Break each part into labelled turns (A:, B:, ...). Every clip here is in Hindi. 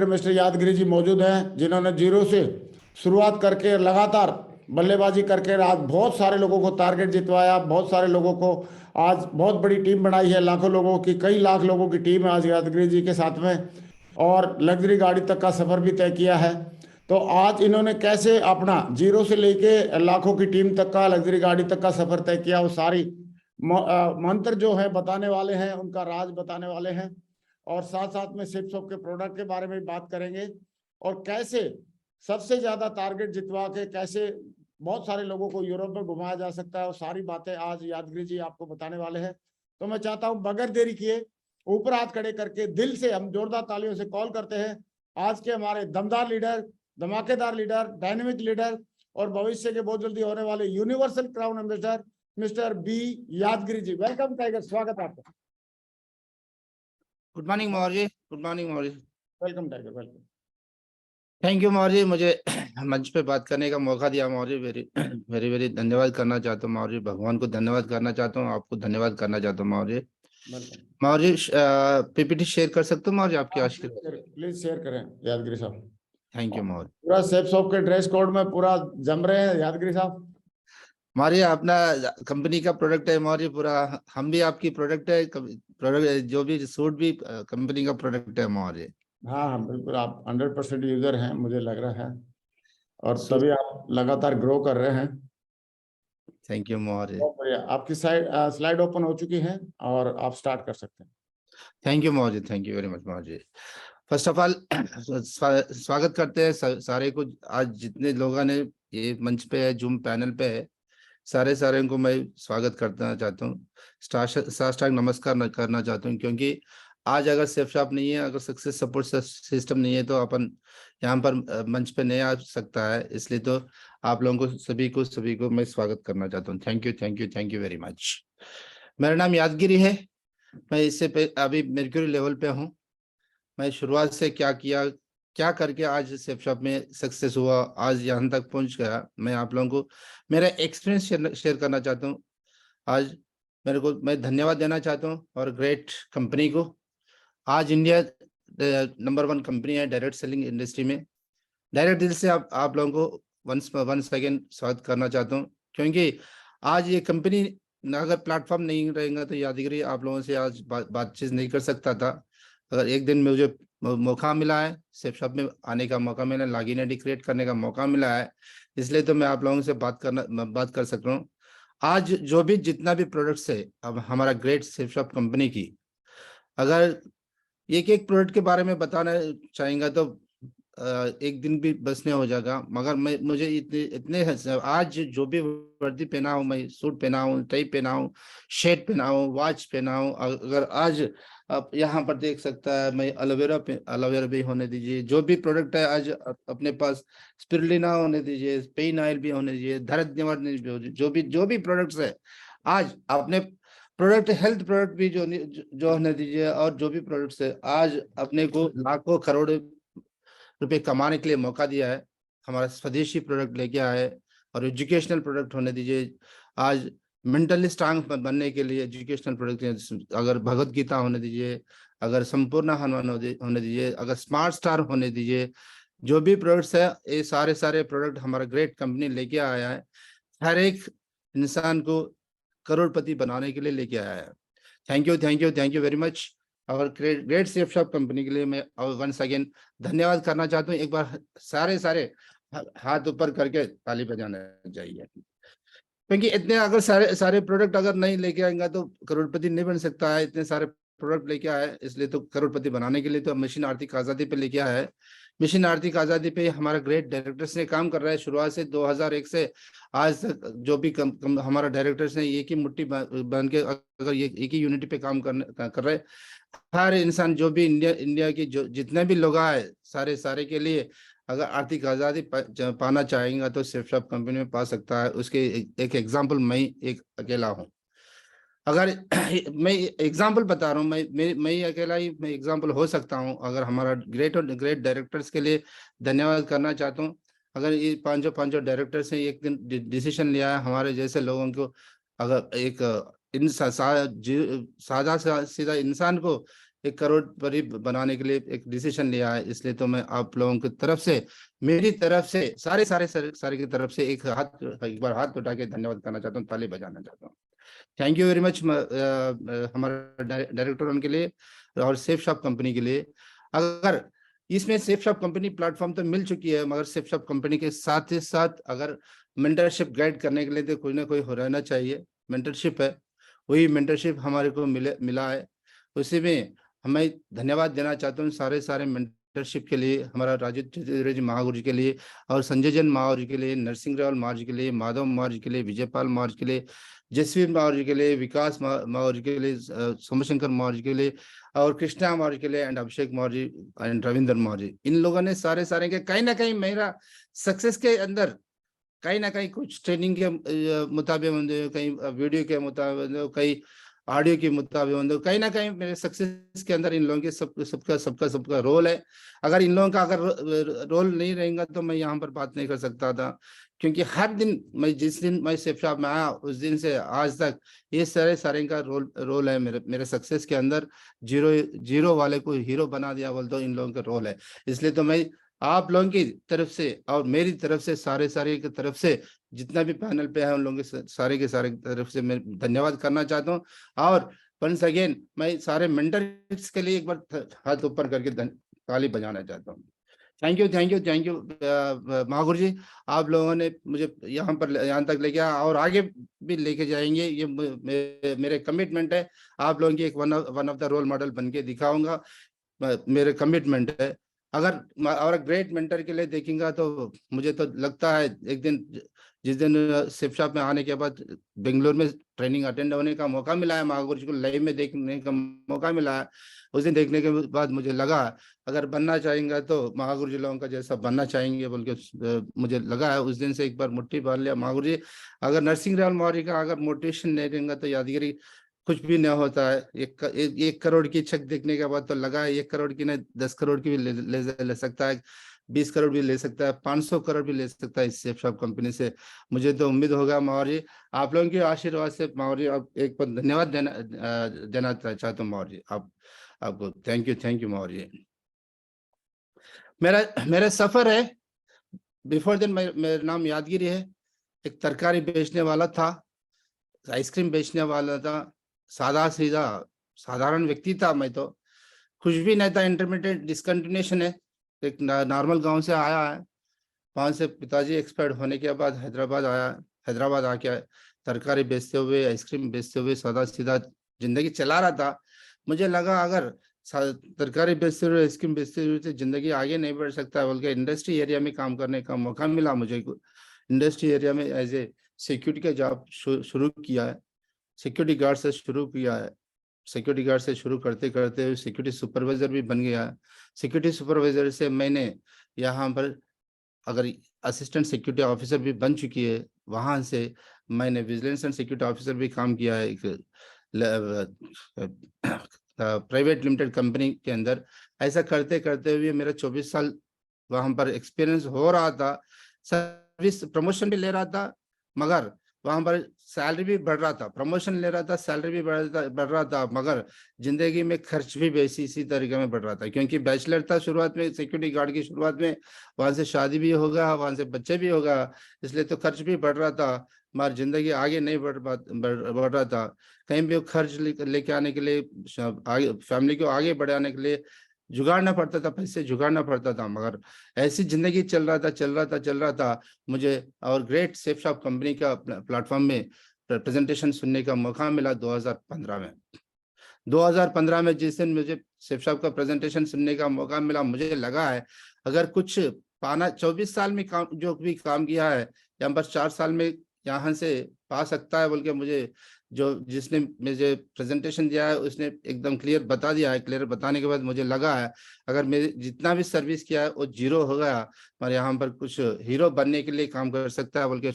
A: मिस्टर यादगिरी जी मौजूद हैं, जिन्होंने जीरो से शुरुआत करके लगातार बल्लेबाजी करके आज बहुत सारे लोगों को टारगेट जितवाया, बहुत सारे लोगों को आज बहुत बड़ी टीम बनाई है, लाखों लोगों की, कई लाख लोगों की टीम है आज यादगिरी जी के साथ में, और लग्जरी गाड़ी तक का सफर भी तय किया है। तो आज इन्होंने कैसे अपना जीरो से लेके लाखों की टीम तक का, लग्जरी गाड़ी तक का सफर तय किया, वो सारी मंत्र जो है बताने वाले हैं, उनका राज बताने वाले हैं, और साथ साथ में शिपशॉप के प्रोडक्ट के बारे में भी बात करेंगे, और कैसे सबसे ज्यादा टारगेट जितवा के कैसे बहुत सारे लोगों को यूरोप में घुमाया जा सकता है, और सारी बातें आज यादगिरी जी आपको बताने वाले हैं। तो मैं चाहता हूं बगैर देरी किए ऊपर हाथ खड़े करके दिल से हम जोरदार तालियों से कॉल करते हैं आज के हमारे दमदार लीडर, धमाकेदार लीडर, डायनेमिक लीडर, और भविष्य के बहुत जल्दी होने वाले universal crown ambassador mister B Yadagiri ji. Welcome tiger, स्वागत है आपका।
B: Good morning Maurya ji, good morning Maurya.
A: Welcome tiger, welcome.
B: Thank you Maurya, मुझे मंच पे बात करने का मौका दिया मौर्य। वेरी वेरी वेरी धन्यवाद करना चाहता हूँ मौर्य। भगवान को धन्यवाद करना चाहता हूँ, आपको धन्यवाद करना चाहता हूँ मौर्य। मौर्य पीपीटी शेयर कर सकते हो मौर्य, आपकी आशीर्वाद
A: प्लीज शेयर करें यादगिरी साहब।
B: Thank you Maurya.
A: पूरा सेफ शॉप के ड्रेस कोड में पूरा जम रहे हैं यादगिरी साहब।
B: मौर्य अपना कंपनी का प्रोडक्ट है मौर्य, पूरा हम भी आपकी प्रोडक्ट है, प्रोडक्ट जो भी सूट भी कंपनी का प्रोडक्ट है मौर्य।
A: हाँ हाँ बिल्कुल, आप 100% यूजर हैं मुझे लग रहा है, और तभी आप लगातार ग्रो कर रहे हैं।
B: Thank you Maurya.
A: बहुत बढ़िया, आपकी स्लाइड ओपन हो चुकी है और आप स्टार्ट कर सकते हैं।
B: Thank you Maurya, thank you very much Maurya. First of all स्वागत करते हैं सारे को। आज जितने लोगों ने ये मंच पे है, जूम पैनल पे है, सारे को मैं स्वागत करना चाहता हूँ, साष्टांग नमस्कार करना चाहता हूँ। क्योंकि आज अगर सेफ शॉप नहीं है, अगर सक्सेस सपोर्ट सिस्टम नहीं है, तो अपन यहाँ पर मंच पे नहीं आ सकता है। इसलिए तो आप लोगों को सभी को मैं स्वागत करना चाहता हूँ। Thank you thank you thank you very much. मेरा नाम यादगिरी है, मैं इससे अभी मर्क्यूरी लेवल पे हूँ। मैं शुरुआत से क्या किया, क्या करके आज सेफ शॉप में सक्सेस हुआ, आज यहाँ तक पहुँच गया, मैं आप लोगों को मेरा एक्सपीरियंस शेयर करना चाहता हूँ। आज मैं धन्यवाद देना चाहता हूँ और ग्रेट कंपनी को। आज इंडिया नंबर 1 कंपनी है डायरेक्ट सेलिंग इंडस्ट्री में। डायरेक्ट दिल से आप लोगों को वंस अगेन स्वागत करना चाहता हूँ। क्योंकि आज ये कंपनी अगर प्लेटफॉर्म नहीं रहेगा तो यादगिरी आप लोगों से आज बातचीत नहीं कर सकता था। अगर एक दिन मुझे मौका मिला है, सेफ शॉप में आने का मौका मिला, लॉगिन आईडी क्रिएट करने का मौका मिला है, इसलिए तो मैं आप लोगों से बात कर सक रहा हूँ। आज जो भी जितना भी प्रोडक्ट्स है अब हमारा ग्रेट सेफ शॉप कंपनी की, अगर एक एक प्रोडक्ट के बारे में बताना चाहेंगे तो एक दिन भी बस नहीं हो जाएगा। मगर मुझे इतने आज जो भी वर्दी पहना हूँ, मैं सूट पहना हूँ, टाई पहना हूँ, शर्ट पहना हूँ, वॉच पहना हूँ, अगर आज आप यहाँ पर देख सकता है मैं एलोवेरा भी होने दीजिए, जो भी प्रोडक्ट है आज अपने पास, स्पिरुलिना होने दीजिए, पेन ऑयल भी होने दीजिए, दर्द निवारक जो भी प्रोडक्ट्स है आज अपने प्रोडक्ट, हेल्थ प्रोडक्ट भी जो होने दीजिए, और जो भी प्रोडक्ट्स है आज अपने को लाखों करोड़ रुपए कमाने के लिए मौका दिया है। हमारा स्वदेशी प्रोडक्ट लेके आए, और एजुकेशनल प्रोडक्ट होने दीजिए, आज मेंटली स्ट्रांग बनने के लिए एजुकेशनल प्रोडक्ट, अगर भगवत गीता होने दीजिए, अगर संपूर्ण हनुमान होने दीजिए, अगर स्मार्ट स्टार होने दीजिए, जो भी प्रोडक्ट्स है ये सारे प्रोडक्ट हमारा ग्रेट कंपनी लेके आया है, हर एक इंसान को करोड़पति बनाने के लिए लेके आया है। Thank you very much. और ग्रेट सेफ शॉप कंपनी के लिए मैं वंस अगेन धन्यवाद करना चाहता हूँ। एक बार सारे हाथ ऊपर करके ताली बजाना चाहिए, क्योंकि इतने अगर सारे प्रोडक्ट अगर नहीं लेके आएंगे तो करोड़पति नहीं बन सकता है। इतने सारे प्रोडक्ट लेके आए, इसलिए तो करोड़पति बनाने के लिए तो मिशन आर्थिक आजादी पे लेके आया है। मिशन आर्थिक आजादी पे हमारा ग्रेट डायरेक्टर्स ने काम कर रहा है शुरुआत से 2001 से आज तक। जो भी हमारा डायरेक्टर्स ने एक ही मुट्ठी बन के अगर ये एक ही यूनिटी पे काम कर रहे, हर इंसान जो भी इंडिया की जो जितने भी लोग आए सारे के लिए अगर आर्थिक आजादी पाना चाहेंगे तो सेफ शॉप कंपनी में पा सकता है। उसके एक एग्जांपल मैं एक अकेला हूँ। अगर मैं एग्जांपल बता रहा हूँ, मैं अकेला ही मैं एग्जांपल हो सकता हूँ। अगर हमारा ग्रेट डायरेक्टर्स के लिए धन्यवाद करना चाहता हूँ। अगर ये पांचों डायरेक्टर्स ने एक दिन डिसीजन लिया है हमारे जैसे लोगों को, अगर एक सादा सीधा इंसान को 1 करोड़पति बनाने के लिए एक डिसीजन लिया है। इसलिए तो मैं आप लोगों की तरफ से, मेरी तरफ से, सारे की तरफ से एक बार हाथ उठा के धन्यवाद करना चाहता हूँ, ताली बजाना चाहता हूँ। थैंक यू वेरी मच हमारे डायरेक्टर उनके लिए और सेफ शॉप कंपनी के लिए। अगर इसमें सेफ शॉप कंपनी प्लेटफॉर्म तो मिल चुकी है, मगर सेफ शॉप कंपनी के साथ ही साथ अगर मेंटरशिप गाइड करने के लिए तो कोई ना कोई हो रहना चाहिए। मेंटरशिप है, वही मेंटरशिप हमारे को मिला है। उसी में हमें धन्यवाद देना चाहता हूँ सारे मेंटरशिप के लिए, हमारा राजीव चतुर्वेदी जी महागुरु जी के लिए, और संजय जैन महागुरु जी के लिए, नरसिंह रावल महाराज जी के लिए, माधव महाराज जी के लिए, विजयपाल महाराज जी के लिए, जसवीर महाराज जी के लिए, विकास महाराज जी के लिए, सोमशंकर महाराज जी के लिए, और कृष्णा महाराज के लिए, एंड अभिषेक महाराज जी एंड रविंद्र महाराज जी, इन लोगों ने सारे के कहीं ना कहीं मेरा सक्सेस के अंदर कहीं ना कहीं कुछ ट्रेनिंग के मुताबिक होंगे, कहीं वीडियो के मुताबिक, कहीं ऑडियो के मुताबिक होंगे, कहीं ना कहीं मेरे सक्सेस के अंदर इन लोगों के सबका रोल है। अगर इन लोगों का अगर रोल नहीं रहेगा तो मैं यहाँ पर बात नहीं कर सकता था, क्योंकि हर दिन मैं जिस दिन मैं सेफ शॉप में आया उस दिन से आज तक ये सारे का रोल है मेरे सक्सेस के अंदर। जीरो वाले को हीरो बना दिया बोल तो इन लोगों का रोल है। इसलिए तो मैं आप लोगों की तरफ से और मेरी तरफ से सारे की तरफ से जितना भी पैनल पे है उन लोगों के सारे तरफ से मैं धन्यवाद करना चाहता हूँ। और वंस अगेन मैं सारे मेंटर्स के लिए एक बार हाथ ऊपर करके ताली बजाना चाहता हूँ। थैंक यू महागुरु जी, आप लोगों ने मुझे यहाँ तक लेके आया और आगे भी लेके जाएंगे, ये मेरे कमिटमेंट है। आप लोगों की एक one of the role model बन के दिखाऊंगा, मेरे कमिटमेंट है। अगर और ग्रेट मेंटर के लिए देखेंगे तो मुझे तो लगता है एक दिन जिस दिन सेफ शॉप में आने के बाद बेंगलोर में ट्रेनिंग अटेंड होने का मौका मिला है, महागुरु जी को लाइव में देखने का मौका मिला है, उस दिन देखने के बाद मुझे लगा अगर बनना चाहेंगे तो महागुरु जी लोगों का जैसा बनना चाहेंगे बोल के मुझे लगा है। उस दिन से एक बार मुट्ठी बांध लिया महागुरु जी। अगर नरसिंह रावल मौर्य का अगर मोटिवेशन नहीं रहेगा तो यादगिरी कुछ भी नहीं होता है। एक करोड़ की चेक देखने के बाद तो लगा है 1 करोड़ की नहीं 10 करोड़ की भी ले सकता है, 20 करोड़ भी ले सकता है, 500 करोड़ भी ले सकता है इस सेफ शॉप कंपनी से। मुझे तो उम्मीद होगा मौर्य जी, आप लोगों के आशीर्वाद से मौर्य आप एक बार धन्यवाद देना चाहता हूँ मौर्य जी, आपको थैंक यू मौर्य जी। मेरा सफर है, बिफोर दिन मेरा नाम यादगिरी है, एक तरकारी बेचने वाला था, आइसक्रीम बेचने वाला था, सादा सीधा साधारण व्यक्ति था मैं तो, कुछ भी नहीं था। इंटरमीडिएट डिसकंटिन्यूएशन है, एक नॉर्मल गांव से आया है, वहां से पिताजी एक्सपायर होने के बाद हैदराबाद आके तरकारी बेचते हुए आइसक्रीम बेचते हुए सादा सीधा जिंदगी चला रहा था। मुझे लगा अगर तरकारी बेचते हुए आइसक्रीम बेचते हुए तो जिंदगी आगे नहीं बढ़ सकता, बल्कि इंडस्ट्री एरिया में काम करने का मौका मिला मुझे। इंडस्ट्री एरिया में एज ए सिक्योरिटी का जॉब शुरू किया है, सिक्योरिटी गार्ड से शुरू किया है, सिक्योरिटी गार्ड से शुरू करते करते सिक्योरिटी सुपरवाइजर भी बन गया। सिक्योरिटी सुपरवाइजर से मैंने यहाँ पर अगर असिस्टेंट सिक्योरिटी ऑफिसर भी बन चुकी है, वहाँ से मैंने विजिलेंस एंड सिक्योरिटी ऑफिसर भी काम किया है एक प्राइवेट लिमिटेड कंपनी के अंदर। ऐसा करते करते हुए मेरा 24 साल वहाँ पर एक्सपीरियंस हो रहा था, सर्विस प्रमोशन भी ले रहा था, मगर वहां पर सैलरी भी बढ़ रहा था, प्रमोशन ले रहा था, सैलरी भी बढ़ रहा था, मगर जिंदगी में खर्च भी वैसी इसी तरीके में बढ़ रहा था। क्योंकि बैचलर था शुरुआत में, सिक्योरिटी गार्ड की शुरुआत में, वहां से शादी भी होगा, वहां से बच्चे भी होगा, इसलिए तो खर्च भी बढ़ रहा था, मगर जिंदगी आगे नहीं बढ़ रहा था। कहीं भी खर्च लेके आने के लिए, आगे फैमिली को आगे बढ़ाने के लिए जुगाड़ना पड़ता था, पैसे जुगाड़ना पड़ता था, मगर ऐसी जिंदगी चल रहा था। मुझे और ग्रेट सेफ शॉप कंपनी का प्लेटफॉर्म में प्रेजेंटेशन सुनने का मौका मिला 2015 में। 2015 में जिस दिन मुझे सेफ शॉप का प्रेजेंटेशन सुनने का मौका मिला, मुझे लगा है अगर कुछ पाना 24 साल में काम जो भी काम किया है यहाँ पर 4 साल में यहाँ से पा सकता है बोल के मुझे जिसने मुझे प्रेजेंटेशन दिया है उसने एकदम क्लियर बता दिया है। क्लियर बताने के बाद मुझे लगा है अगर मेरे जितना भी सर्विस किया है वो जीरो हो गया, पर यहाँ पर कुछ हीरो बनने के लिए काम कर सकता है बोल के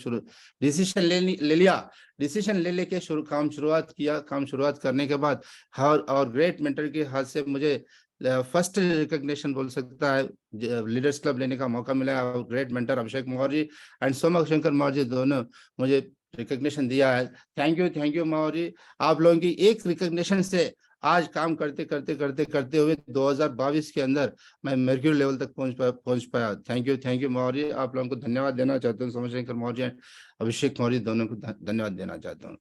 B: डिसीजन ले लिया। डिसीजन ले के काम शुरुआत करने के बाद और ग्रेट मेंटर के हाथ से मुझे फर्स्ट रिकॉग्निशन बोल सकता है लीडर्स क्लब लेने का मौका मिला। और great mentor Abhishek Maurya and Somshankar Maurya दोनों मुझे रिकॉग्निशन दिया है। Thank you Maurya. आप लोगों की एक रिकॉग्निशन से आज काम करते करते करते करते हुए 2022 के अंदर मैं मर्क्यूरी लेवल तक पहुंच पाया। थैंक यू मौर्य, आप लोगों को धन्यवाद देना चाहता हूँ। सोमशेखर मौर्य, अभिषेक मौर्य दोनों को धन्यवाद देना चाहता हूँ।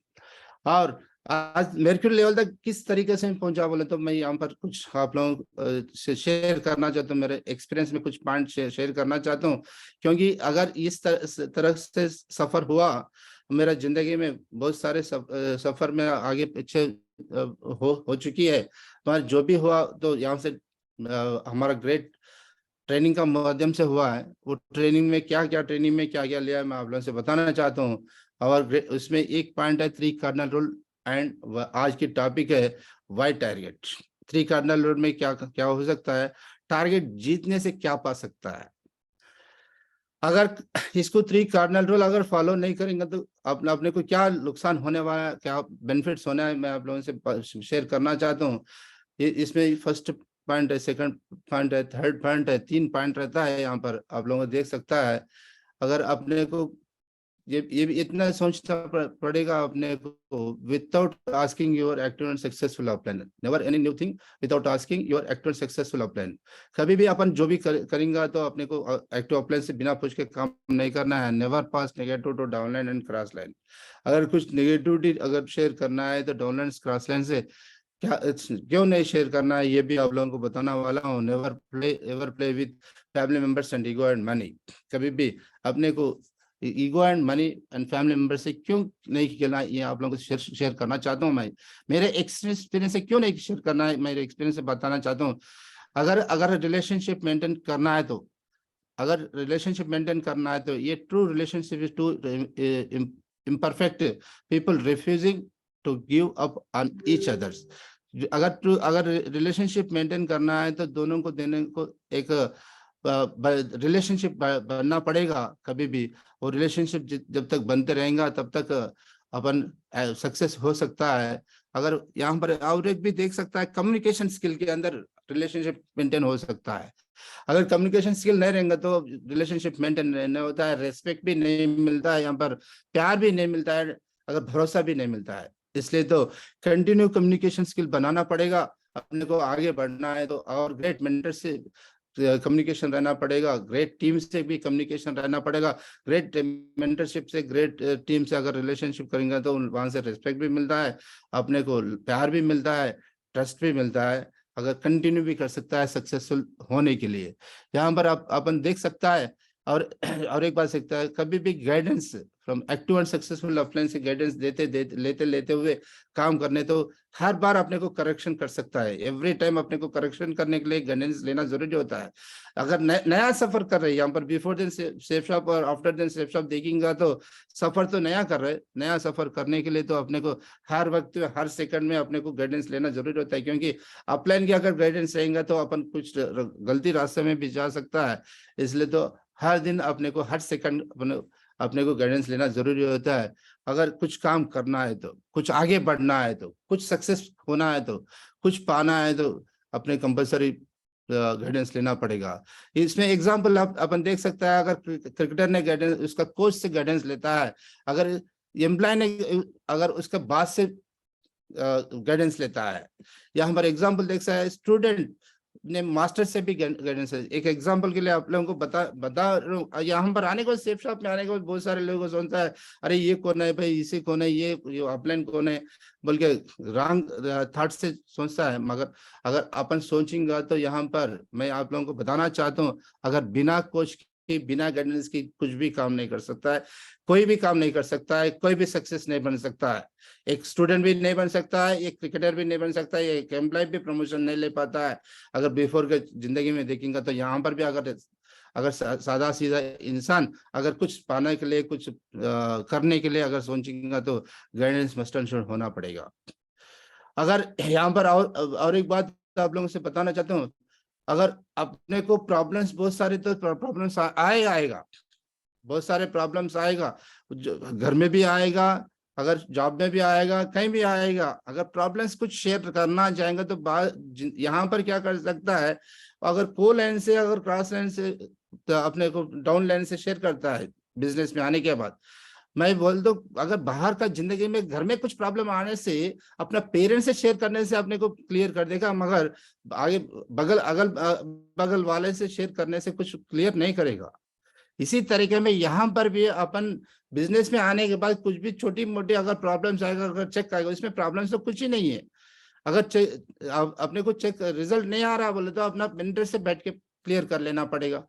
B: और आज मर्क्यूरी लेवल तक किस तरीके से पहुंचा बोले तो मैं यहाँ पर कुछ आप लोगों से शेयर करना चाहता हूँ। मेरे एक्सपीरियंस में कुछ पॉइंट शेयर करना चाहता हूँ, क्योंकि अगर इस तरह से सफर हुआ मेरा जिंदगी में, बहुत सारे सफर में आगे पीछे हो चुकी है, तो जो भी हुआ तो यहाँ से हमारा ग्रेट ट्रेनिंग का माध्यम से हुआ है। वो ट्रेनिंग में क्या क्या लिया है मैं आप लोगों से बताना चाहता हूँ। और उसमें एक पॉइंट है 3 कार्डिनल रूल, एंड आज की टॉपिक है वाई टारगेट। 3 कार्डिनल रूल में क्या क्या हो सकता है, टारगेट जीतने से क्या पा सकता है। अगर इसको 3 कार्डिनल रूल अगर फॉलो नहीं करेंगे तो अपने को क्या नुकसान होने वाला है, क्या बेनिफिट्स होना है, मैं आप लोगों से शेयर करना चाहता हूँ। इसमें फर्स्ट पॉइंट है, सेकंड पॉइंट है, थर्ड पॉइंट है, 3 पॉइंट रहता है यहाँ पर, आप लोगों को देख सकता है। अगर अपने को ये भी इतना सोचना पड़ेगा अपने को, without asking your active and successful upline, never any new thing without asking your active and successful upline. कभी भी अपन जो भी करेंगे तो अपने को एक्टिव अपलाइन से बिना पूछ के काम नहीं करना है। Never pass negative to downline and cross line. अगर कुछ नेगेटिविटी अगर शेयर करना है तो डाउनलाइन क्रॉस लाइन से क्या क्यों नहीं शेयर करना है, ये भी आप लोगों को बताना वाला हूँ। Never play with family members and ego and money. कभी भी अपने को ego and money and family member से क्यों नहीं खेलना, ये आप लोगों को शेयर करना चाहता हूँ। मैं मेरे एक्सपीरियंस से क्यों नहीं शेयर करना है, मेरे एक्सपीरियंस से बताना चाहता हूँ। अगर रिलेशनशिप मेंटेन करना है तो, अगर रिलेशनशिप मेंटेन करना है तो ये true relationship is to imperfect people refusing to give up on each others. अगर रिलेशनशिप मेंटेन करना है तो दोनों को देने को एक रिलेशनशिप बनना पड़ेगा। कभी भी वो रिलेशनशिप जब तक बनते रहेगा तब तक अपन सक्सेस हो सकता है। अगर यहाँ पर और एक भी देख सकता है, कम्युनिकेशन स्किल के अंदर रिलेशनशिप मेंटेन हो सकता है। अगर कम्युनिकेशन स्किल नहीं रहेंगे तो रिलेशनशिप मेंटेन नहीं होता है, रेस्पेक्ट भी नहीं मिलता है, यहाँ पर प्यार भी नहीं मिलता है, अगर भरोसा भी नहीं मिलता है। इसलिए तो कंटिन्यू कम्युनिकेशन स्किल बनाना पड़ेगा अपने को, आगे बढ़ना है तो। और ग्रेट मेंटर से कम्युनिकेशन रहना पड़ेगा, ग्रेट टीम से भी कम्युनिकेशन रहना पड़ेगा। ग्रेट मेंटरशिप से, ग्रेट टीम से अगर रिलेशनशिप करेंगे तो वहां से रिस्पेक्ट भी मिलता है, अपने को प्यार भी मिलता है, ट्रस्ट भी मिलता है। अगर कंटिन्यू भी कर सकता है सक्सेसफुल होने के लिए, यहाँ पर अपन देख सकता है। और एक बात सकता है, कभी भी guidance from active and successful upline से गाइडेंस लेते हुए काम करने तो हर बार अपने को करेक्शन कर सकता है। एवरी टाइम अपने को करेक्शन करने के लिए गाइडेंस लेना जरूरी होता है। अगर नया सफर कर रहे हैं, यहाँ पर बिफोर दिन सेफ शॉप और आफ्टर दिन सेफ शॉप देखेंगे तो सफर तो नया कर रहे हैं। नया सफर करने के लिए तो अपने को हर वक्त हर सेकंड में अपने को गाइडेंस लेना जरूरी होता है, क्योंकि अपलाइन की अगर गाइडेंस रहेगा तो अपन कुछ गलती रास्ते में भी जा सकता है। इसलिए तो हर दिन अपने को हर सेकंड अपने को गाइडेंस लेना जरूरी होता है। अगर कुछ काम करना है तो, कुछ आगे बढ़ना है तो, कुछ सक्सेस होना है तो, कुछ पाना है तो अपने कंपलसरी गाइडेंस लेना पड़ेगा। इसमें एग्जांपल अपन देख सकता है, अगर क्रिकेटर ने गाइडेंस उसका कोच से गाइडेंस लेता है, अगर एम्प्लॉय ने अगर उसका बॉस से गाइडेंस लेता है। यहाँ पर एग्जांपल देख सकता है, स्टूडेंट ने मास्टर से भी गाइडेंस है। एक एग्जांपल के लिए आप लोगों को बता यहाँ पर आने को, सेफ शॉप में आने को बहुत सारे लोगों को सोचता है, अरे ये कौन है भाई, इसे कौन है, ये अपलाइन कौन है, बोल के रॉन्ग थॉट से सोचता है। मगर अगर अपन सोचेंगे तो यहाँ पर मैं आप लोगों को बताना चाहता हूँ, अगर बिना कोच के, बिना गाइडेंस की कुछ भी काम नहीं कर सकता है, कोई भी काम नहीं कर सकता है, कोई भी सक्सेस नहीं बन सकता है। एक स्टूडेंट भी नहीं बन सकता है, एक क्रिकेटर भी नहीं बन सकता है, एक एम्प्लॉय भी प्रमोशन नहीं ले पाता है। अगर बिफोर के जिंदगी में देखेंगे तो यहाँ पर भी अगर सादा सीधा इंसान अगर कुछ पाने के लिए, कुछ करने के लिए अगर सोचेंगे तो गाइडेंस मस्ट एंड शुड होना पड़ेगा। अगर यहाँ पर और एक बात आप लोगों से बताना चाहता हूँ, अगर अपने को प्रॉब्लम्स बहुत सारे, तो प्रॉब्लम्स आएगा, बहुत सारे प्रॉब्लम्स आएगा, घर में भी आएगा, अगर जॉब में भी आएगा, कहीं भी आएगा। अगर प्रॉब्लम्स कुछ शेयर करना चाहेंगे तो यहाँ पर क्या कर सकता है, अगर को लाइन से, अगर क्रॉस लाइन से, तो अपने को डाउन लाइन से शेयर करता है बिजनेस में आने के बाद। मैं बोल दो, अगर बाहर का जिंदगी में घर में कुछ प्रॉब्लम आने से अपना पेरेंट्स से शेयर करने से अपने को क्लियर कर देगा, मगर आगे बगल वाले से शेयर करने से कुछ क्लियर नहीं करेगा। इसी तरीके में यहाँ पर भी अपन बिजनेस में आने के बाद कुछ भी छोटी मोटी अगर प्रॉब्लम्स आएगा, अगर चेक आएगा, इसमें प्रॉब्लम्स तो कुछ ही नहीं है। अगर अपने को चेक रिजल्ट नहीं आ रहा बोले तो अपना मेंटर से बैठ के क्लियर कर लेना पड़ेगा।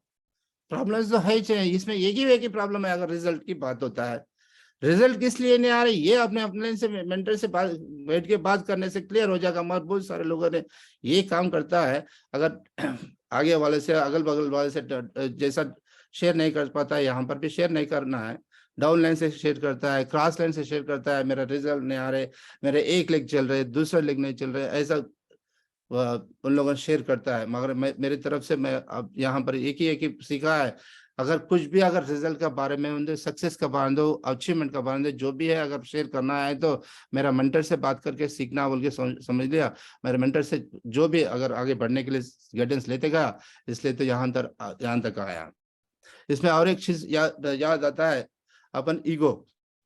B: प्रॉब्लम्स तो है ही चाहिए, इसमें एक ही प्रॉब्लम है। अगर रिजल्ट की बात होता है, रिजल्ट किस लिए नहीं आ रही, ये अपने अपने से मेंटर से बैठ के बात करने से क्लियर हो जाएगा। मगर बहुत सारे लोगों ने ये काम करता है, अगर आगे वाले से अगल बगल वाले से जैसा शेयर नहीं कर पाता है, यहाँ पर भी शेयर नहीं करना है। डाउन लाइन से शेयर करता है, क्रॉस लाइन से शेयर करता है, मेरा रिजल्ट नहीं आ रहे, मेरे एक लेग चल रहे, दूसरा लेग नहीं चल रहे, ऐसा उन लोगों ने शेयर करता है। मगर मेरी तरफ से मैं अब यहाँ पर एक ही सीखा है, अगर कुछ भी अगर रिजल्ट के बारे में उनके सक्सेस का बारे में, अचीवमेंट का बारे में जो भी है अगर शेयर करना है तो मेरा मेंटर से बात करके सीखना बोल के समझ लिया। मेरे मेंटर से जो भी अगर आगे बढ़ने के लिए गाइडेंस लेते गया, इसलिए तो यहाँ तक आया। इसमें और एक चीज याद आता है, अपन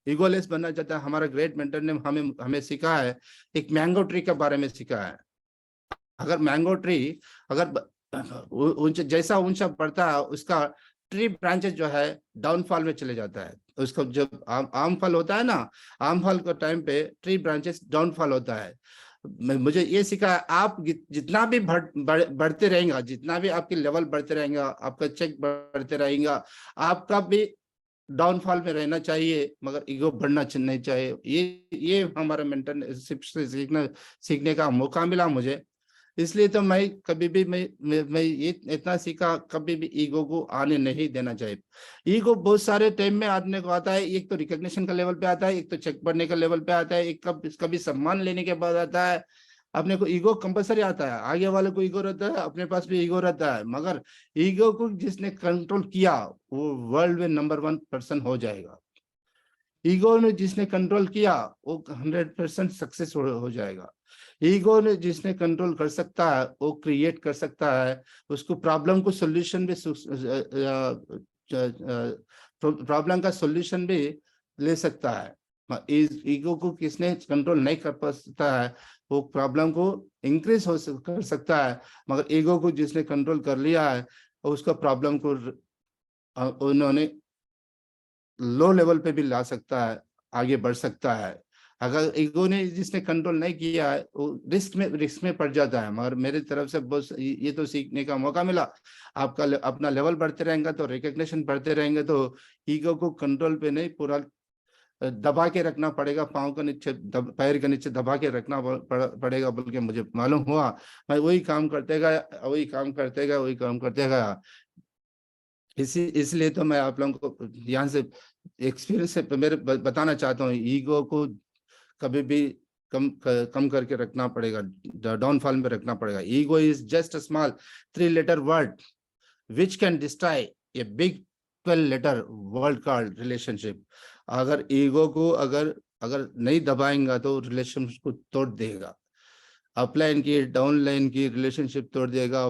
B: ईगोलेस बनना चाहता है। हमारा ग्रेट मेंटर ने हमें सिखा है, एक मैंगो ट्री के बारे में सिखा है। अगर मैंगो ट्री अगर जैसा ऊंचा बढ़ता है, उसका ट्री ब्रांचेस जो है डाउनफॉल में चले जाता है। उसको जब आम फल होता है ना, आम फल के टाइम पे ट्री ब्रांचेस डाउनफॉल होता है। मुझे ये सीखा है, आप जितना भी बढ़ते रहेंगे, जितना भी आपकी लेवल बढ़ते रहेंगे, आपका चेक बढ़ते रहेगा, आपका भी डाउनफॉल में रहना चाहिए, मगर ईगो बढ़ना नहीं चाहिए। ये हमारा मेंटरशिप से सीखने का मौका मिला मुझे। इसलिए तो मैं कभी भी मैं ये इतना सीखा, कभी भी ईगो को आने नहीं देना चाहिए। ईगो बहुत सारे टाइम में आने को आता है, एक तो रिकॉग्निशन का लेवल पे आता है, एक तो चेक बढ़ने का लेवल पे आता है, एक कभी सम्मान लेने के बाद आता है। अपने को ईगो कंपलसरी आता है, आगे वाले को ईगो रहता है, अपने पास भी ईगो रहता है। मगर ईगो को जिसने कंट्रोल किया वो वर्ल्ड में नंबर 1 पर्सन हो जाएगा। ईगो ने जिसने कंट्रोल किया वो 100% सक्सेस हो जाएगा। ईगो ने जिसने कंट्रोल कर सकता है वो क्रिएट कर सकता है, उसको प्रॉब्लम को सॉल्यूशन भी प्रॉब्लम का सॉल्यूशन भी ले सकता है। ईगो को किसने कंट्रोल नहीं कर पाता है वो प्रॉब्लम को इंक्रीज कर सकता है, मगर ईगो को जिसने कंट्रोल कर लिया है उसका प्रॉब्लम को उन्होंने लो लेवल पे भी ला सकता है, आगे बढ़ सकता है। अगर ईगो ने जिसने कंट्रोल नहीं किया है वो रिस्क में पड़ जाता है। मगर मेरी तरफ से बहुत ये तो सीखने का मौका मिला, आपका अपना लेवल बढ़ते रहेंगे तो रिकग्निशन बढ़ते रहेंगे, तो ईगो को कंट्रोल पे नहीं, पूरा दबा के रखना पड़ेगा, पाँव के नीचे पैर के नीचे दबा के रखना पड़ेगा बोल के मुझे मालूम हुआ। मैं वही काम करते गया। इसलिए तो मैं आप लोगों को यहाँ से एक्सपीरियंस से मेरे बताना चाहता हूँ, ईगो को कभी भी कम करके रखना पड़ेगा, डाउनफॉल में रखना पड़ेगा। Ego is just a small 3-letter word which can destroy a big 12-letter word called relationship. अगर ईगो को अगर नहीं दबाएंगा तो रिलेशनशिप को तोड़ देगा, अपलाइन की डाउन लाइन की रिलेशनशिप तोड़ देगा,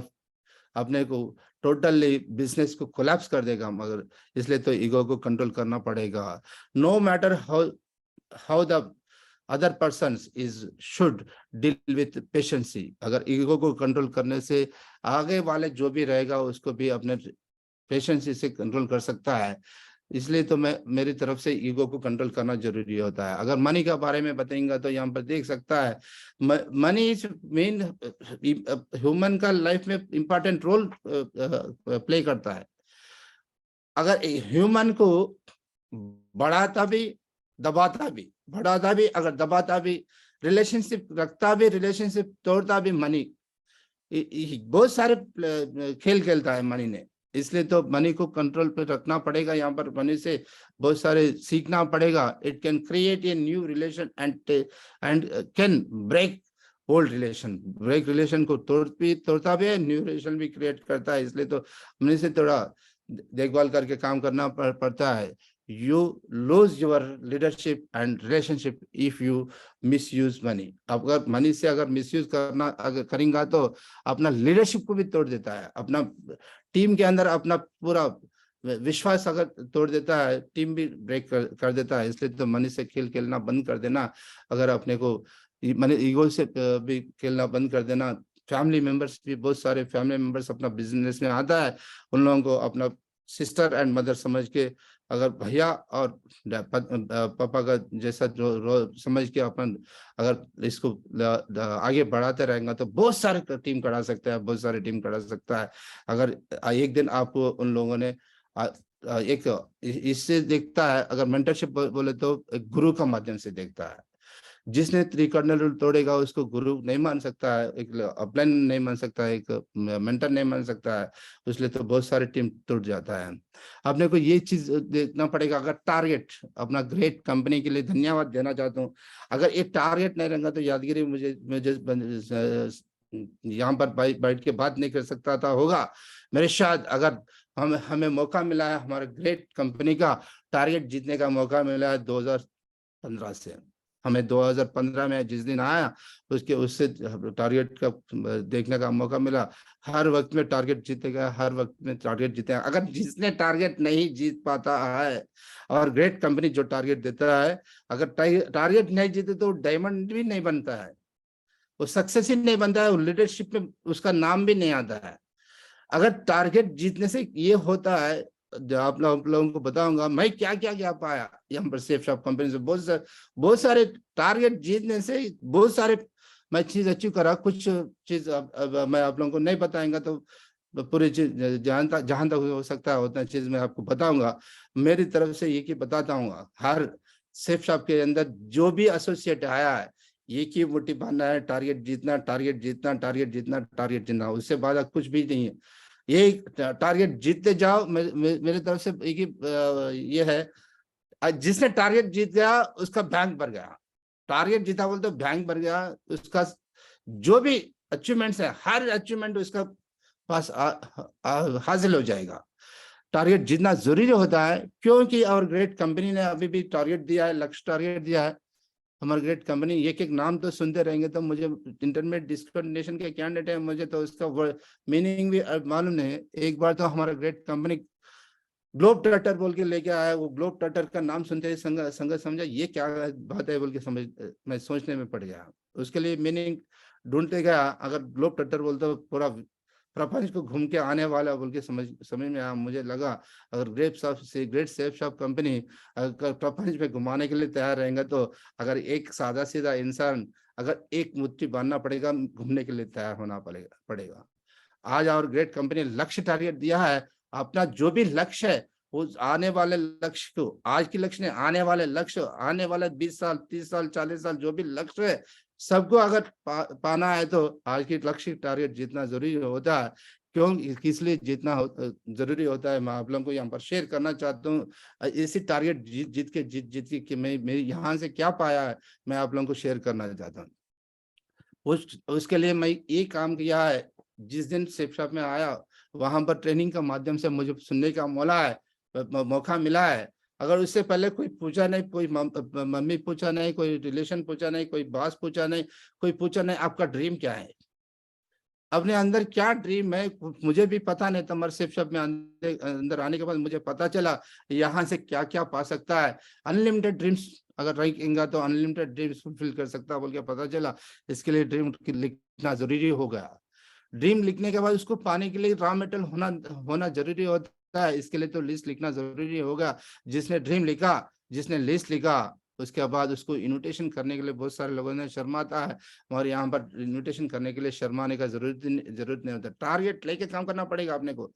B: अपने को टोटली बिजनेस को कोलैप्स कर देगा। मगर इसलिए तो ईगो को कंट्रोल करना पड़ेगा। No matter how the other person is should deal with patience. अगर ईगो को कंट्रोल करने से आगे वाले जो भी रहेगा उसको भी अपने पेशेंसी से कंट्रोल कर सकता है। इसलिए तो मेरी तरफ से ईगो को कंट्रोल करना जरूरी होता है। अगर मनी के बारे में बताएंगे तो यहाँ पर देख सकता है, मनी इज मेन ह्यूमन का लाइफ में इंपॉर्टेंट रोल प्ले करता है। अगर ह्यूमन को बढ़ाता भी दबाता भी, बढ़ाता भी अगर दबाता भी, रिलेशनशिप रखता भी रिलेशनशिप तोड़ता भी, मनी बहुत सारे खेल खेलता है मनी ने। इसलिए तो मनी को कंट्रोल पे रखना पड़ेगा। यहाँ पर मनी से बहुत सारे सीखना पड़ेगा। It can create a new relation and can break old relation. Break relation को तोड़ता भी है, न्यू रिलेशन भी क्रिएट करता है। इसलिए तो मनी से थोड़ा देखभाल करके काम करना पड़ता है। You lose your leadership and relationship if you misuse money। अगर मनी से अगर मिसयूज करेंगे तो अपना लीडरशिप को भी तोड़ देता है, अपना टीम के अंदर अपना पूरा विश्वास अगर तोड़ देता है, टीम भी ब्रेक कर देता है। इसलिए तो मनी से खेलना बंद कर देना, अगर अपने को मनी ईगो से भी खेलना बंद कर देना। फैमिली मेंबर्स भी, बहुत सारे फैमिली मेंबर्स अपना बिजनेस में आता है, उन लोगों को अपना सिस्टर एंड मदर समझ के, अगर भैया और पापा का जैसा जो समझ के अपन अगर इसको आगे बढ़ाते रहेंगे तो बहुत सारे टीम करा सकते हैं, बहुत सारे टीम करा सकता है। अगर एक दिन आपको उन लोगों ने एक इससे देखता है, अगर मेंटरशिप बोले तो एक गुरु का माध्यम से देखता है। जिसने त्रिकर्णल रूल तोड़ेगा उसको गुरु नहीं मान सकता है, एक अपलाइन नहीं मान सकता है, एक मेंटर नहीं मान सकता है, इसलिए तो बहुत सारे टीम टूट जाता है। आपने को ये चीज देखना पड़ेगा। अगर टारगेट अपना ग्रेट कंपनी के लिए धन्यवाद देना चाहता हूँ, अगर एक टारगेट नहीं रहेगा तो यादगिरी मुझे यहाँ पर बैठ के बात नहीं कर सकता था होगा। मेरे शायद अगर हमें मौका मिला है, हमारे ग्रेट कंपनी का टारगेट जीतने का मौका मिला है 2015 से। हमें 2015 में जिस दिन आया उससे टारगेट का देखने का मौका मिला। हर वक्त में टारगेट जीतेगा, हर वक्त में टारगेट जीतेगा। अगर जिसने टारगेट नहीं जीत पाता है, और ग्रेट कंपनी जो टारगेट देता है, अगर टारगेट नहीं जीते तो डायमंड भी नहीं बनता है, वो सक्सेस ही नहीं बनता है, वो लीडरशिप में उसका नाम भी नहीं आता है। अगर टारगेट जीतने से ये होता है, जो आप लोगों को बताऊंगा मैं क्या पाया यहाँ पर सेफ शॉप कंपनी से। बहुत सारे टारगेट जीतने से बहुत सारे मैं चीज अचीव करा। कुछ चीज अब मैं आप लोगों को नहीं बताएंगा तो पूरी चीज जहां तक हो सकता है उतना चीज मैं आपको बताऊंगा। मेरी तरफ से ये की बताता हूँ, हर सेफ शॉप के अंदर जो भी एसोसिएट आया है, ये की मोटिव बनना है, टारगेट जीतना, टारगेट जीतना, टारगेट जीतना, टारगेट जीतना, उससे बाद कुछ भी नहीं है। ये टारगेट जीतते जाओ। मेरे तरफ से एक ही ये है, जिसने टारगेट जीत गया उसका बैंक भर गया। टारगेट जीता बोलते बैंक भर गया, उसका जो भी अचीवमेंट्स है हर अचीवमेंट उसका पास हासिल हो जाएगा। टारगेट जीतना जरूरी होता है, क्योंकि और ग्रेट कंपनी ने अभी भी टारगेट दिया है, लक्ष्य टारगेट दिया है। हमारी ग्रेट कंपनी एक एक नाम तो सुनते रहेंगे तो मुझे इंटरमीडिएट डिस्क्रिमिनेशन के कैंडिडेट है, मुझे तो इसका मीनिंग भी मालूम नहीं है। एक बार तो हमारा ग्रेट कंपनी ग्लोब ट्रटर बोल के लेके आया, वो ग्लोब ट्रटर का नाम सुनते ही संगत समझा ये क्या बात है बोल के समझ मैं सोचने में पड़ गया। उसके लिए मीनिंग ढूंढते गया। अगर ग्लोब ट्रटर बोलते तो पूरा प्रपंच को घूम के आने वाला बोल के समझ में आया। मुझे लगा अगर ग्रेट सेफ शॉप कंपनी अगर प्रपंच में घुमाने के लिए तैयार रहेंगे तो अगर एक सादा सीधा इंसान अगर एक मुट्ठी बांधना पड़ेगा, घूमने के लिए तैयार होना पड़ेगा। आज और ग्रेट कंपनी लक्ष्य टारगेट दिया है। अपना जो भी लक्ष्य है वो आने वाले लक्ष्य को, आज की लक्ष्य ने आने वाले लक्ष्य, आने वाले 20 साल 30 साल 40 साल जो भी लक्ष्य है सबको अगर पाना है तो आज की लक्ष्य टारगेट जीतना जरूरी होता है। क्यों किस लिए जीतना जरूरी होता है मैं आप लोगों को यहाँ पर शेयर करना चाहता हूँ। इसी टारगेट जीत के कि मैं मेरी यहाँ से क्या पाया है मैं आप लोगों को शेयर करना चाहता हूँ। उसके लिए मैं ये काम किया है। जिस दिन सेफ शॉप में आया वहां पर ट्रेनिंग का माध्यम से मुझे सुनने का मौका मिला है। अगर उससे पहले कोई पूछा नहीं, कोई मम्मी पूछा नहीं, कोई रिलेशन पूछा नहीं, कोई बॉस पूछा नहीं, कोई पूछा नहीं आपका ड्रीम क्या है, अपने अंदर क्या ड्रीम है, मुझे भी पता नहीं था। सेफ शॉप में अंदर आने के बाद मुझे पता चला यहाँ से क्या क्या पा सकता है। अनलिमिटेड ड्रीम्स अगर रहेंगे तो अनलिमिटेड ड्रीम्स फुलफिल कर सकता बोल के पता चला। इसके लिए ड्रीम लिखना जरूरी हो गया। ड्रीम लिखने के बाद उसको पाने के लिए रॉ मटेरियल होना जरूरी होता है। इसके लिए तो लिस्ट लिखना जरूरी होगा। जिसने ड्रीम लिखा, जिसने लिस्ट लिखा, उसके बाद उसको इन्विटेशन करने के लिए बहुत सारे लोगों ने शर्माता है, और यहाँ पर इन्विटेशन करने के लिए शर्माने का जरूरत नहीं होता। टारगेट लेके काम करना पड़ेगा अपने को।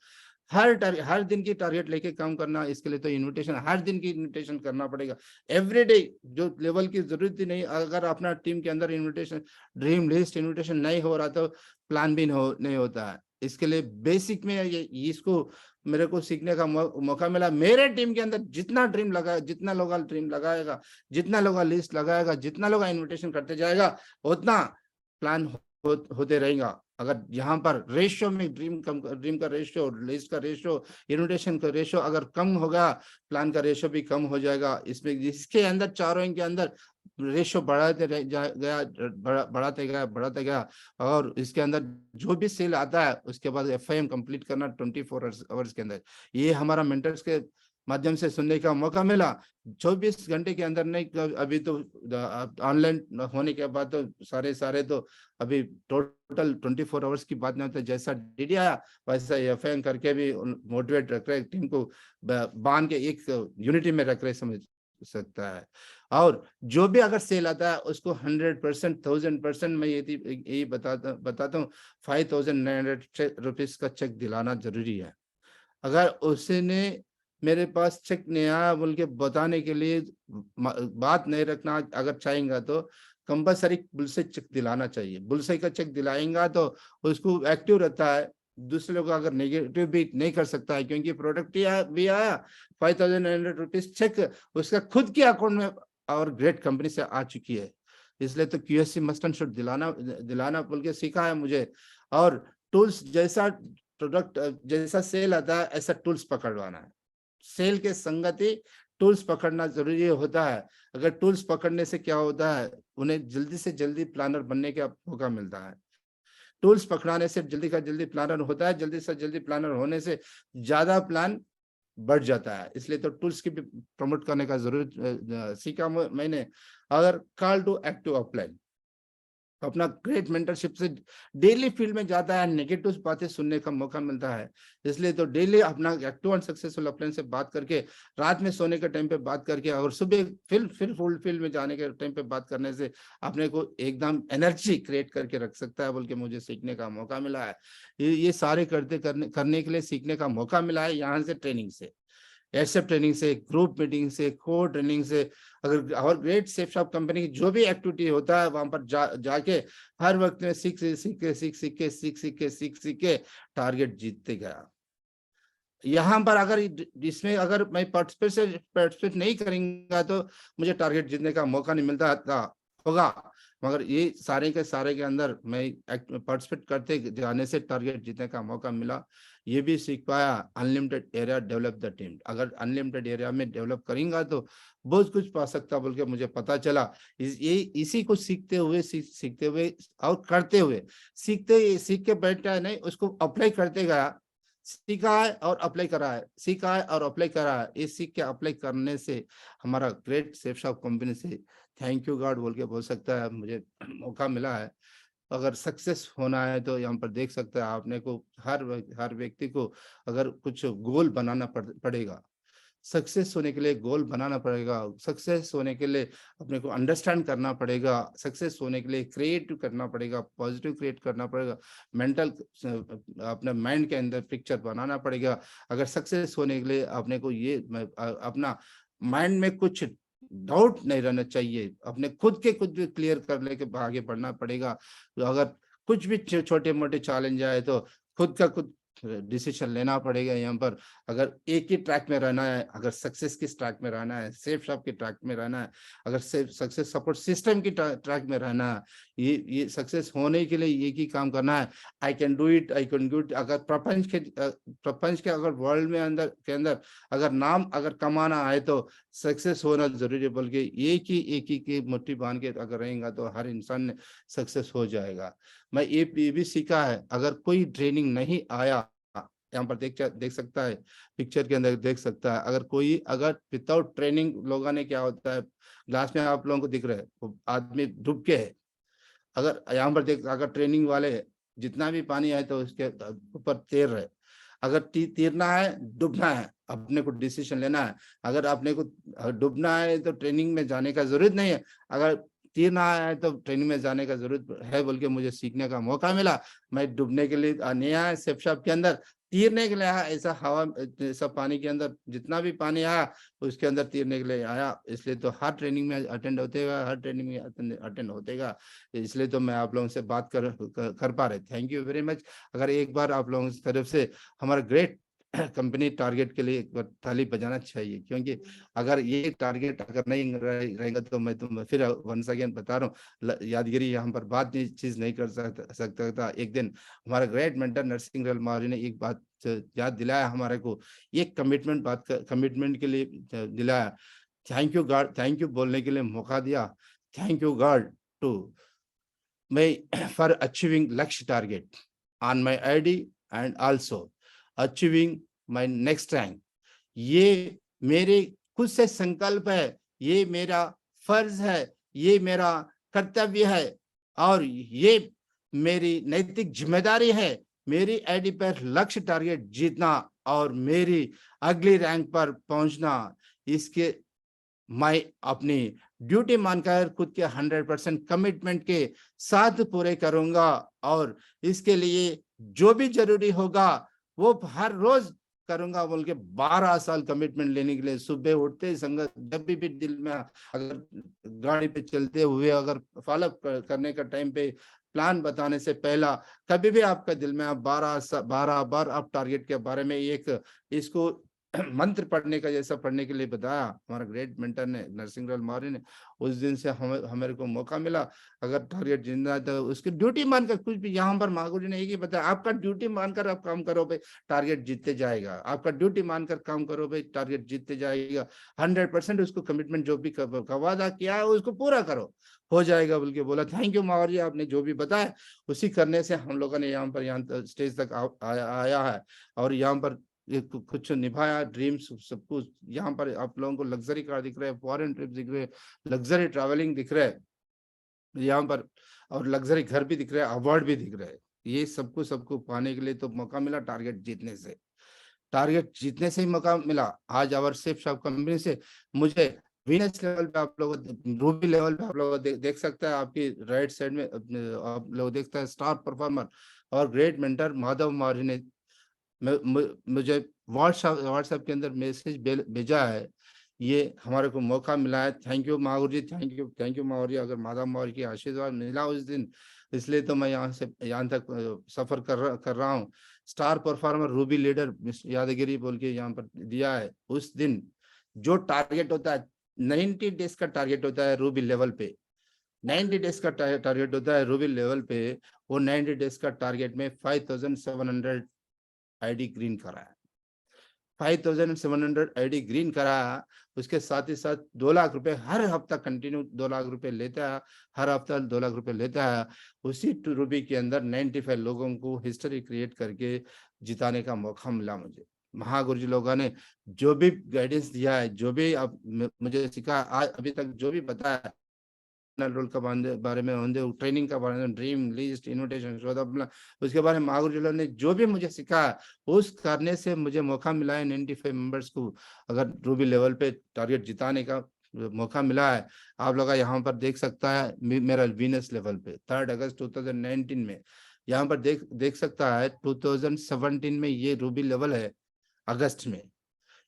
B: हर दिन की टारगेट लेके काम करना। इसके लिए तो इन्विटेशन हर दिन की इन्विटेशन करना पड़ेगा। एवरीडे जो लेवल की जरूरत ही नहीं। अगर अपना टीम के अंदर इन्विटेशन ड्रीम लिस्ट इन्विटेशन नहीं हो रहा तो प्लान भी नहीं होता है। इसके लिए बेसिक में इसको मेरे को सीखने का मौका मिला। मेरे टीम के अंदर जितना ड्रीम लगाया, जितना लोग ड्रीम लगाएगा, जितना लोग लिस्ट लगाएगा, जितना लोग इन्विटेशन करते जाएगा, उतना प्लान होते रहेगा। अगर यहाँ पर रेशियो में ड्रीम का रेशियो, लिस्ट का रेशियो, इनोवेशन का रेशियो अगर कम होगा, प्लान का रेशियो भी कम हो जाएगा। इसमें इसके अंदर चारों के अंदर रेशियो बढ़ाते गया और इसके अंदर जो भी सेल आता है उसके बाद एफआईएम कंप्लीट करना 24 आवर्स के अंदर। ये हमारा मेंटर्स के माध्यम से सुनने का मौका मिला। 24 घंटे के अंदर नहीं, अभी तो ऑनलाइन होने के बाद तो सारे तो अभी टोटल 24 आवर्स की बात नहीं होती। जैसा डीडी आया वैसा एफआईएम करके भी मोटिवेट रख रहे, टीम को बांध के एक यूनिटी में रख रहे समझ सकता है। और जो भी अगर सेल आता है उसको 100%, 1000% मैं यही बताता हूँ 5,900 रुपीज का चेक दिलाना जरूरी है। अगर उसने मेरे पास चेक नहीं आया बोल के बताने के लिए बात नहीं रखना, अगर चाहेंगे तो कंपलसरी बुलसे चेक दिलाना चाहिए। बुलसे का चेक दिलाएंगा तो उसको एक्टिव रहता है, दूसरे लोग अगर नेगेटिव भी नहीं कर सकता है, क्योंकि प्रोडक्ट भी आया 5,900 रुपीज चेक उसका खुद के अकाउंट में और ग्रेट कंपनी से आ चुकी है। इसलिए तो QSC मस्ट एंड शुड दिलाना बोल के सीखा है मुझे। और टूल्स जैसा प्रोडक्ट जैसा सेल आता है ऐसा टूल्स पकड़वाना है। सेल के संगति टूल्स पकड़ना जरूरी होता है। अगर टूल्स पकड़ने से क्या होता है, उन्हें जल्दी से जल्दी प्लानर बनने का मौका मिलता है। टूल्स पकड़ाने से जल्दी का जल्दी प्लानर होता है, जल्दी से जल्दी प्लानर होने से ज्यादा प्लान बढ़ जाता है। इसलिए तो टूल्स की भी प्रमोट करने का जरूरत सीखा मैंने। अगर कॉल टू एक्टिव अपलाइन, अपना ग्रेट मेंटरशिप से डेली फील्ड में जाता है, नेगेटिव बातें सुनने का मौका मिलता है। इसलिए तो डेली अपना एक्टिव एंड सक्सेसफुल अपलाइन से बात करके, रात में सोने के टाइम पे बात करके और सुबह फिर फुल फील्ड में जाने के टाइम पे बात करने से अपने को एकदम एनर्जी क्रिएट करके रख सकता है बोल के मुझे सीखने का मौका मिला है। ये सारे करने के लिए सीखने का मौका मिला है यहाँ से, ट्रेनिंग से, एसएफ ट्रेनिंग से, ग्रुप मीटिंग से, कोर ट्रेनिंग से। अगर और ग्रेट सेफ शॉप कंपनी की जो भी एक्टिविटी होता है वहां पर जाके हर वक्त में सीख के टारगेट जीतते गया। यहाँ पर अगर इसमें अगर मैं पार्टिसिपेट नहीं करेंगे तो मुझे टारगेट जीतने का मौका नहीं मिलता होगा। मगर ये सारे के अंदर मैं पार्टिसिपेट करते जाने से टारगेट जीतने का मौका मिला। ये भी सीख पाया, unlimited area develop the team. अगर अनलिमिटेड एरिया में डेवलप करेंगे तो बहुत कुछ पा सकता बोल के मुझे पता चला। इसी को सीखते हुए और करते हुए, सीख के बैठा नहीं, उसको अप्लाई करते गया। सीखा है और अप्लाई करा है, सीखा है और अप्लाई करा है। ये सीख के अप्लाई करने से हमारा ग्रेट सेफ शॉप कंपनी से थैंक यू गॉड बोल के बोल सकता है मुझे मौका मिला है। अगर सक्सेस होना है तो यहाँ पर देख सकते हैं आपने को हर व्यक्ति को अगर कुछ गोल बनाना पड़ेगा। सक्सेस होने के लिए गोल बनाना पड़ेगा, सक्सेस होने के लिए अपने को अंडरस्टैंड करना पड़ेगा, सक्सेस होने के लिए क्रिएटिव करना पड़ेगा, पॉजिटिव क्रिएट करना पड़ेगा, मेंटल अपने माइंड के अंदर पिक्चर बनाना पड़ेगा। अगर सक्सेस होने के लिए अपने को ये अपना माइंड में कुछ डाउट नहीं रहना चाहिए, अपने खुद भी क्लियर कर लेके आगे बढ़ना पड़ेगा। तो अगर कुछ भी छोटे मोटे चैलेंज आए तो खुद डिसीजन लेना पड़ेगा। यहाँ पर अगर एक ही ट्रैक में रहना है, अगर सक्सेस की ट्रैक में रहना है, सेफ शॉप की ट्रैक में रहना है, अगर सक्सेस सपोर्ट सिस्टम की ट्रैक में रहना है, ये सक्सेस होने के लिए एक ही काम करना है, I can do it, I can do it. अगर प्रपंच के अगर वर्ल्ड में अंदर अगर नाम अगर कमाना है तो सक्सेस होना जरूरी, बल्कि एक ही की मुट्ठी बांध के अगर रहेगा तो हर इंसान सक्सेस हो जाएगा। मैं ये भी सीखा है, अगर कोई ट्रेनिंग नहीं आया, यहाँ पर देख सकता है, पिक्चर के अंदर देख सकता है, अगर विदाउट ट्रेनिंग लोगों ने क्या होता है, ग्लास में आप लोगों को दिख रहा है वो आदमी डूब के है। अगर यहाँ पर अगर ट्रेनिंग वाले जितना भी पानी आए तो उसके ऊपर तैर रहे। अगर तैरना है, डूबना है, अपने को डिसीजन लेना है। अगर अपने को डूबना है तो ट्रेनिंग में जाने का जरूरत नहीं है, अगर तैरना है तो ट्रेनिंग में जाने का जरूरत है बोल के मुझे सीखने का मौका मिला। मैं डूबने के लिए नहीं आया सेफ शॉप के अंदर, तैरने के लिए आया। ऐसा हवा, ऐसा पानी के अंदर जितना भी पानी आया उसके अंदर तैरने के लिए आया। इसलिए तो हर ट्रेनिंग में अटेंड होतेगा, हर ट्रेनिंग में अटेंड होतेगा। इसलिए तो मैं आप लोगों से बात कर पा रहे। Thank you very much. अगर एक बार आप लोगों की तरफ से हमारा ग्रेट कंपनी टारगेट के लिए एक बार ताली बजाना चाहिए, क्योंकि अगर ये टारगेट अगर नहीं रहेगा तो मैं फिर वंस अगेन बता रहा हूँ, यादगिरी यहाँ पर बात नहीं चीज नहीं कर सकता था। एक दिन हमारा ग्रेट मेंटर नरसिंह रल मौर्य ने एक बात याद दिलाया हमारे को, ये कमिटमेंट के लिए दिलाया। Thank you God, thank you बोलने के लिए मौका दिया। थैंक यू गॉड टू मैं फॉर अचीविंग लक्ष्य target on my ID and also achieving my next rank. ये मेरे खुद से संकल्प है, ये मेरा फर्ज है, ये मेरा कर्तव्य है, और ये मेरी नैतिक जिम्मेदारी है, मेरी आईडी पर लक्ष्य टारगेट जीतना और मेरी अगली रैंक पर पहुंचना। इसके मैं अपनी ड्यूटी मानकर खुद के 100% कमिटमेंट के साथ पूरे करूंगा, और इसके लिए जो भी जरूरी होगा वो हर रोज करूंगा बोल के 12 साल कमिटमेंट लेने के लिए सुबह उठते संगत जब भी दिल में, अगर गाड़ी पे चलते हुए अगर फॉलो करने का टाइम पे प्लान बताने से पहला कभी भी आपका दिल में आप 12 बार आप टारगेट के बारे में एक इसको मंत्र पढ़ने का जैसा पढ़ने के लिए बताया हमारा ग्रेट मेंटर ने नरसिंह रल मौर्य ने। उस दिन से हमारे को मौका मिला, अगर टारगेट जीतना है तो उसकी ड्यूटी मानकर, कुछ भी यहाँ पर महागुरु जी ने एक ही बताया, आपका ड्यूटी मानकर आप काम करो भाई, टारगेट जीतते जाएगा। आपका ड्यूटी मानकर काम करो भाई, टारगेट जीतते जाएगा। 100% उसको कमिटमेंट जो भी वादा किया है उसको पूरा करो, हो जाएगा बोल के बोला। थैंक यू मौर्य जी, आपने जो भी बताया उसी करने से हम लोगों ने यहाँ स्टेज तक आया है, और यहाँ पर कुछ निभाया ड्रीम्स सब कुछ। यहाँ पर आप लोगों को लग्जरी कार दिख रहे हैं, फॉरेन ट्रिप दिख रहे हैं, लग्जरी ट्रैवलिंग दिख रहा है यहाँ पर, और लग्जरी घर भी दिख रहे हैं, अवार्ड भी दिख रहे हैं। ये सबको पाने के लिए तो मौका मिला टारगेट जीतने से, टारगेट जीतने से ही मौका मिला। आज आवर सेफ शॉप कंपनी से मुझे वीनस लेवल पे आप लोग, रूबी लेवल पे आप लोग देख सकते हैं, आपकी राइट साइड में आप लोग देखते हैं स्टार परफॉर्मर और ग्रेट मेंटर माधव मौर्य ने मुझे व्हाट्सएप के अंदर मैसेज भेजा है। ये हमारे को मौका मिला है। Thank you Mahaguru ji, thank you Maurya. अगर माधव मौर्य की आशीर्वाद मिला उस दिन, इसलिए तो मैं यहाँ तक सफर कर रहा हूँ। स्टार परफॉर्मर रूबी लीडर यादगिरी बोल के यहाँ पर दिया है। उस दिन जो टारगेट होता है 90 डेज का टारगेट होता है रूबी लेवल पे, 90 डेज का टारगेट होता है रूबी लेवल पे। वो 90 डेज का टारगेट में 5700 आईडी ग्रीन करा है, 5700 आईडी ग्रीन करा। उसके साथ ही साथ 2 लाख रुपए हर हफ्ता कंटिन्यू 2 लाख रुपए लेता है, हर हफ्ता 2 लाख रुपए लेता है। उसी रूबी के अंदर 95 लोगों को हिस्ट्री क्रिएट करके जिताने का मौका मिला मुझे। महागुरु जी लोगों ने जो भी गाइडेंस दिया है, जो भी अब मुझे सिखा आज अभी तक जो भी बताया रोल का बारे में होंगे, ट्रेनिंग का बारे में, ड्रीम लिस्ट इन्विटेशन उसके बारे में महागुरु जी ने जो भी मुझे सिखाया उस करने से मुझे मौका मिला है 95 मेंबर्स को अगर रूबी लेवल पे टारगेट जिताने का मौका मिला है। आप लोग यहाँ पर देख सकता है मेरा वीनस लेवल पे 3 अगस्त 2019 में यहाँ पर देख सकता है। 2017 में ये रूबी लेवल है अगस्त में,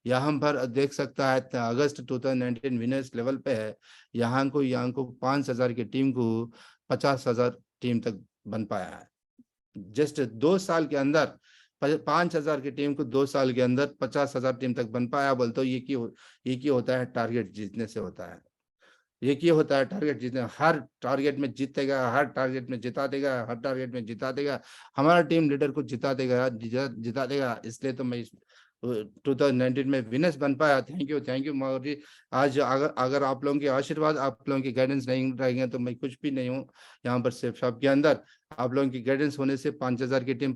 B: यहाँ पर देख सकता है अगस्त 2019 विनर्स लेवल पे है। यहाँ को 5,000 की टीम को 50,000 टीम तक बन पाया है। जस्ट 2 साल के अंदर 5,000 की टीम को 2 साल के अंदर 50,000 टीम तक बन पाया। बोलते ये की होता है टारगेट जीतने से होता है। ये की होता है टारगेट जीतने, हर टारगेट में जीतेगा, हर टारगेट में जिता देगा, हर टारगेट में जिता देगा, हमारा टीम लीडर को जिता देगा। इसलिए तो मैं 2019 में विनर्स बन पाया। Thank you Maurya ji. आज अगर आप लोगों के आशीर्वाद, आप लोगों की गाइडेंस नहीं रहेंगे तो मैं कुछ भी नहीं हूँ। यहाँ पर सेफ शॉप के अंदर आप लोगों की गाइडेंस होने से 5,000 की टीम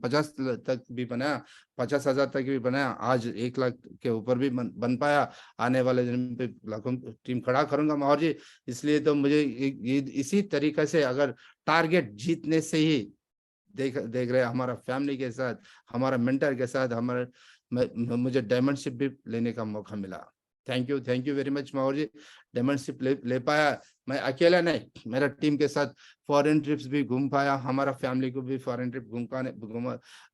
B: 50 तक भी बनाया, 50,000 तक भी बनाया। आज 1 लाख के ऊपर भी बन पाया। आने वाले दिन पे लाखों टीम खड़ा करूंगा मौर्य जी। इसलिए तो मुझे इसी तरीके से अगर टारगेट जीतने से ही देख रहे हमारा फैमिली के साथ, हमारा मेंटर के साथ मुझे डायमंडशिप भी लेने का मौका मिला। Thank you very much Maurya ji. Diamondship ले पाया मैं अकेला नहीं, मेरा टीम के साथ फॉरेन ट्रिप्स भी घूम पाया। हमारा फैमिली को भी फॉरेन ट्रिप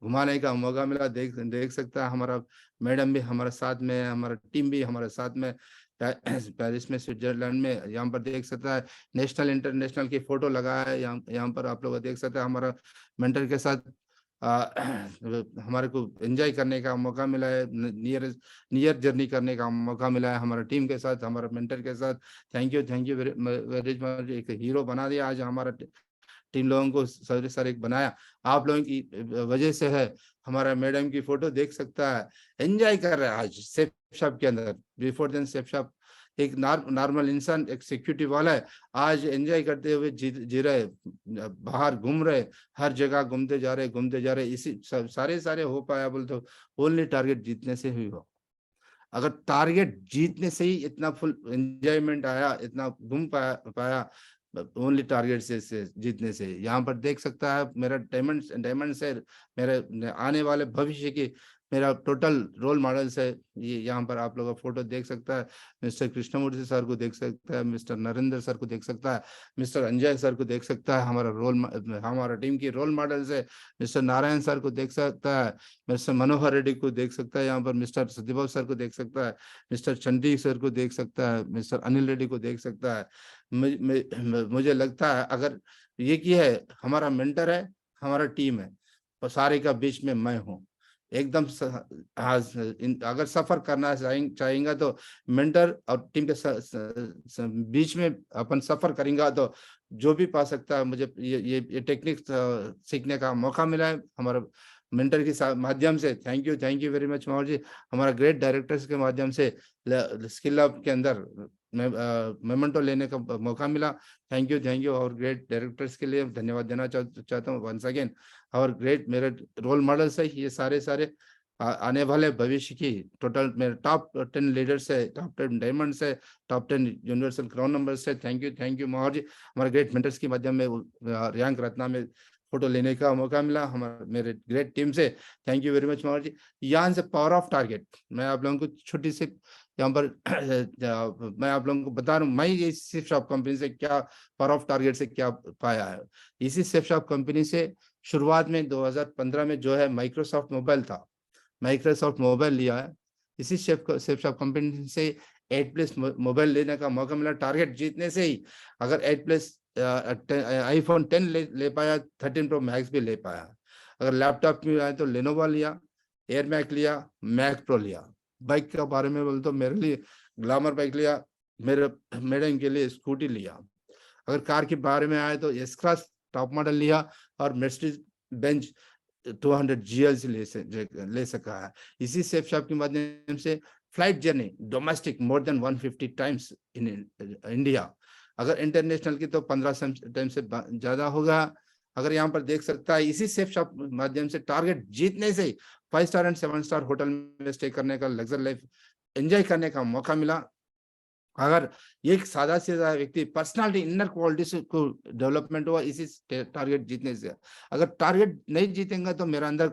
B: घुमाने का मौका मिला। देख सकता है हमारा मैडम भी हमारे साथ में है, हमारा टीम भी हमारे साथ में पेरिस में, स्विट्जरलैंड में। यहाँ पर देख सकता है नेशनल इंटरनेशनल की फोटो लगा है। यहाँ पर आप लोग देख सकते हैं हमारा मेंटर के साथ हमारे को एंजॉय करने का मौका मिला है, नियर जर्नी करने का मौका मिला है हमारा टीम के साथ, हमारा मेंटर के साथ। Thank you very much. एक हीरो बना दिया आज हमारा टीम लोगों को, सारे सारे बनाया। आप लोगों की वजह से है। हमारा मैडम की फोटो देख सकता है, एंजॉय कर रहा है आज सेफ शॉप के अंदर। बिफोर देन सेफ शॉप एक नॉर्मल इंसान, एक सिक्योरिटी वाला है, आज एंजॉय करते हुए जी रहे, बाहर घूम रहे, हर जगह घूमते जा रहे। इसी सारे हो पाया बोल तो ओनली टारगेट जीतने से ही हो। अगर टारगेट जीतने से ही इतना फुल एंजॉयमेंट आया, इतना घूम पाया ओनली टारगेट से जीतने से। यहाँ पर देख सकता है मेरा डायमंड से मेरे आने वाले भविष्य की मेरा टोटल रोल मॉडल्स है। ये यहाँ पर आप लोगों का फोटो देख सकता है, मिस्टर कृष्णमूर्ति सर को देख सकता है, मिस्टर नरेंद्र सर को देख सकता है, मिस्टर अंजय सर को देख सकता है, हमारा टीम की रोल मॉडल्स है। मिस्टर नारायण सर को देख सकता है, मिस्टर मनोहर रेड्डी को देख सकता है, यहाँ पर मिस्टर सत्यभाव सर को देख सकता है, मिस्टर चंडी सर को देख सकता है, मिस्टर अनिल रेड्डी को देख सकता है। मुझे लगता है अगर ये की है, हमारा मेंटर है, हमारा टीम है, और सारे का बीच में मैं हूँ एकदम अगर सफर करना चाहेंगे तो मेंटर और टीम के बीच में अपन सफर करेंगे तो जो भी पा सकता है। मुझे ये टेक्निक सीखने का मौका मिला है हमारा मेंटर के माध्यम से। Thank you very much Mahaur ji. हमारा ग्रेट डायरेक्टर्स के माध्यम से स्किल लैब के अंदर मेमेंटो लेने का मौका मिला। थैंक यू और ग्रेट डायरेक्टर्स के लिए धन्यवाद देना चाहता हूँ वंस अगेन। और ग्रेट मेरे रोल मॉडल्स है ये सारे आने वाले भविष्य की टोटल मेरे टॉप 10 लीडर्स है, टॉप 10 डायमंड्स है, टॉप 10 यूनिवर्सल क्राउन नंबर्स है। थैंक यू माहौर जी। हमारे ग्रेट मेंटर्स के माध्यम में रियांक रत्ना में फोटो लेने का मौका मिला हमारे मेरे ग्रेट टीम से। Thank you very much Mahaur ji. यहाँ से पावर ऑफ टारगेट मैं आप लोगों को छोटी सी यहाँ पर मैं आप लोगों को बता रहा हूँ, मैं ये सेफ शॉप कंपनी से क्या पावर ऑफ टारगेट से क्या पाया है। इसी सेफ शॉप कंपनी से शुरुआत में 2015 में जो है माइक्रोसॉफ्ट मोबाइल था, माइक्रोसॉफ्ट मोबाइल लिया है। इसी सेफ शॉप कंपनी से 8+ मोबाइल लेने का मौका मिला टारगेट जीतने से ही। अगर 8+ आईफोन 10 ले पाया, 13 प्रो मैक्स भी ले पाया। अगर लैपटॉप में आए तो लेनोवा लिया, एयर मैक लिया, मैक प्रो लिया। बाइक के बारे में बोल तो मेरे लिए ग्लैमर बाइक लिया, मेरे मैडम के लिए स्कूटी लिया। अगर कार के बारे में आए तो एस क्लास टॉप मॉडल लिया और मर्सिडीज बेंज 200 GL ले सका है। इसी सेफ शॉप के माध्यम से flight journey domestic more than 150 times in India. अगर इंटरनेशनल की तो 15 टाइम से ज्यादा होगा। अगर यहाँ पर देख सकता है इसी सेफ शॉप माध्यम से टारगेट जीतने से 5 स्टार एंड 7 स्टार होटल में स्टे करने का, लग्जर लाइफ एंजॉय करने का मौका मिला। अगर एक सादा से सादा व्यक्ति पर्सनालिटी इनर क्वालिटी को डेवलपमेंट हुआ इसी टारगेट जीतने से। अगर टारगेट नहीं जीतेंगे तो मेरा अंदर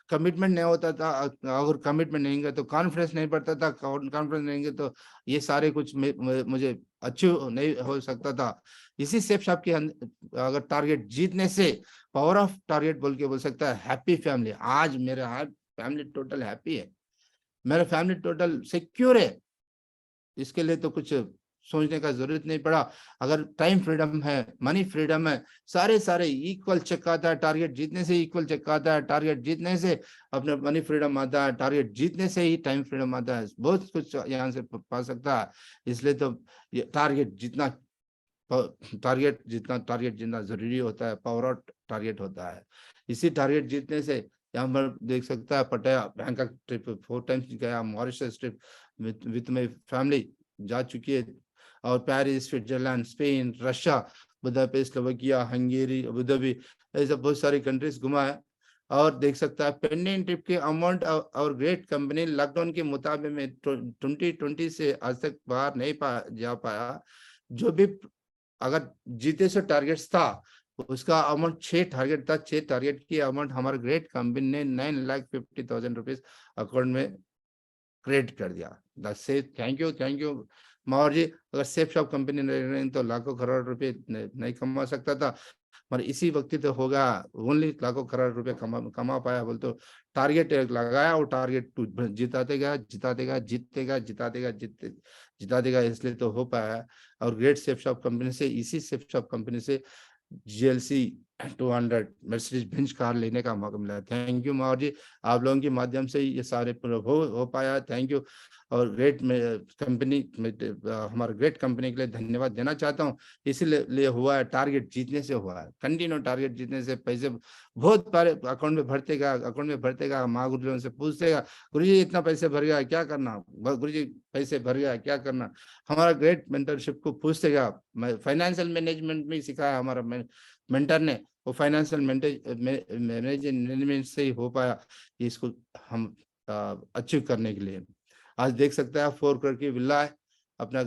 B: कमिटमेंट नहीं होता था, अगर कमिटमेंट नहीं है तो कॉन्फिडेंस नहीं बढ़ता था, कॉन्फिडेंस नहीं है तो ये सारे कुछ मुझे अचीव नहीं हो सकता था। इसी सेफ शॉप के अगर टारगेट जीतने से पावर ऑफ टारगेट बोल के बोल सकता है हैप्पी फैमिली। आज मेरे फैमिली टोटल हैप्पी है, मेरा फैमिली टोटल सिक्योर है। इसके लिए तो कुछ सोचने का जरूरत नहीं पड़ा। अगर टाइम फ्रीडम है, मनी फ्रीडम है, सारे इक्वल चेक आता है। टारगेट जीतने से इक्वल चेक आता है, टारगेट जीतने से अपने मनी फ्रीडम आता है, टारगेट जीतने से ही टाइम फ्रीडम आता है। बहुत कुछ यहाँ से पा सकता है। इसलिए तो टारगेट जितना जरूरी होता है, पावर आउट टारगेट होता है। इसी टारगेट जीतने से यहाँ पर देख सकता है पटाया बैंकॉक ट्रिप 4 टाइम्स गया, Mauritius trip with my family जा चुकी है, और Paris, Switzerland, Spain, Russia, Budapest, Slovakia, Hungary, Abu Dhabi, ऐसे बहुत सारी कंट्रीज घुमा है। और देख सकता है पेंडिंग ट्रिप के अमाउंट और ग्रेट कंपनी लॉकडाउन के मुताबिक में 2020 से आज तक बाहर नहीं जा पाया। जो भी अगर जीते से टारगेट्स था उसका अमाउंट 6 टारगेट था, 6 टारगेट की अमाउंट हमारे ग्रेट कंपनी ने 9,50,000 रुपीज अकाउंट में क्रेडिट कर दिया। थैंक यू माहौर जी। अगर सेफ शॉप कंपनी नहीं रही तो लाखों करोड़ रुपए नहीं कमा सकता था, पर इसी वक्त तो होगा ओनली लाखों करोड़ रुपए कमा पाया बोल तो टारगेट लगाया और टारगेट जिता देगा इसलिए तो हो पाया। और ग्रेट सेफ शॉप कंपनी से, इसी सेफ शॉप कंपनी से GLC 200 मर्सिडीज बेंच कार लेने का मौका मिला। थैंक यू माहौर जी, आप लोगों के माध्यम से ये सारे हो पाया। Thank you. और ग्रेट कंपनी, हमारे ग्रेट कंपनी के लिए धन्यवाद देना चाहता हूँ। इसीलिए हुआ है, टारगेट जीतने से हुआ है, कंटिन्यू टारगेट जीतने से। पैसे बहुत सारे अकाउंट में भरते गया, माँ गुरु जी से पूछते गया, गुरु जी इतना पैसे भर गया क्या करना, गुरु जी पैसे भर गया क्या करना। हमारा ग्रेट मेंटरशिप को पूछते गया। मैं फाइनेंशियल मैनेजमेंट में सिखाया हमारा मेंटर ने, वो फाइनेंशियल मैनेजमेंट से ही हो पाया इसको हम अचीव करने के लिए। आज देख सकते हैं 4 करोड़ की विला है, अपना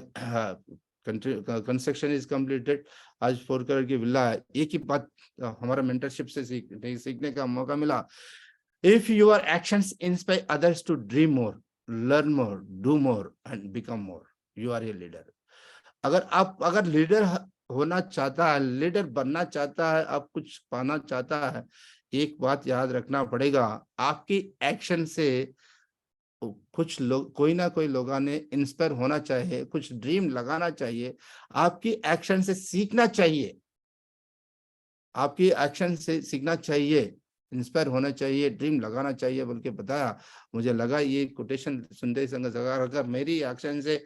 B: कंस्ट्रक्शन इज कंप्लीटेड। आज 4 करोड़ की विला है। एक ही बात हमारा मेंटरशिप से सीखने का मौका मिला। If your actions inspire others to dream more, learn more, do more and become more, you are a leader. अगर लीडर होना चाहता है, लीडर बनना चाहता है, आप कुछ पाना चाहता है, एक बात याद रखना पड़ेगा, आपकी एक्शन से कुछ लोग, कोई ना कोई लोगों ने इंस्पायर होना चाहिए, कुछ ड्रीम लगाना चाहिए, आपकी एक्शन से सीखना चाहिए, आपकी एक्शन से सीखना चाहिए, इंस्पायर होना चाहिए, ड्रीम लगाना चाहिए बोल के बताया। मुझे लगा ये कोटेशन सुनते संग अगर मेरी एक्शन से,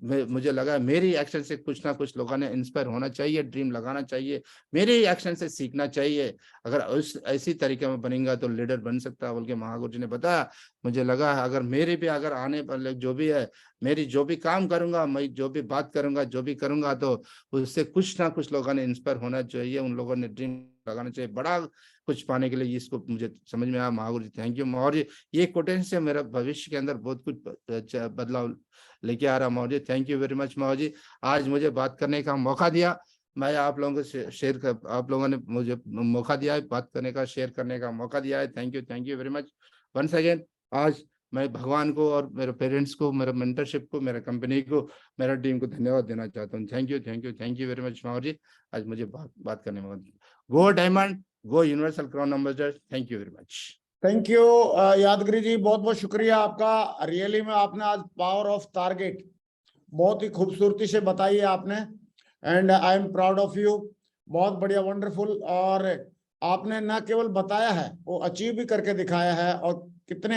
B: मुझे लगा मेरी एक्शन से कुछ ना कुछ लोगों ने इंस्पायर होना चाहिए, ड्रीम लगाना चाहिए, मेरे एक्शन से सीखना चाहिए। अगर उस ऐसी तरीके में बनेगा तो लीडर बन सकता है बोल के महागुरु जी ने बताया। मुझे लगा अगर मेरे भी अगर आने वाले जो भी है, मेरी जो भी काम करूंगा, मैं जो भी बात करूंगा, जो भी करूंगा, तो उससे कुछ ना कुछ लोगों ने इंस्पायर होना चाहिए, उन लोगों ने ड्रीम लगाना चाहिए बड़ा कुछ पाने के लिए। इसको मुझे समझ में आया। Mahaguru ji thank you. महागुरु जी ये कोटेशन से मेरा भविष्य के अंदर बहुत कुछ बदलाव लेके आ रहा। Mahaguru ji thank you very much. Mahaguru जी आज मुझे बात करने का मौका दिया, मैं आप लोगों को शेयर कर, आप लोगों ने मुझे मौका दिया है बात करने का, शेयर करने का मौका दिया है। Thank you very much once again. आज मैं भगवान को और मेरे पेरेंट्स को, मेरे मेंटरशिप को, मेरे कंपनी को, मेरा टीम को धन्यवाद देना चाहता हूँ। Thank you very much Mahawar ji, आज मुझे बात करने में। Go diamond, go universal crown ambassador. Thank you very much.
A: Thank you Yadagiri ji, बहुत बहुत शुक्रिया आपका। रियली में आपने आज पावर ऑफ टारगेट बहुत ही खूबसूरती से बताई है आपने, and I am proud of you. बहुत बढ़िया, वंडरफुल। और आपने न केवल बताया है, वो अचीव भी करके दिखाया है। और कितने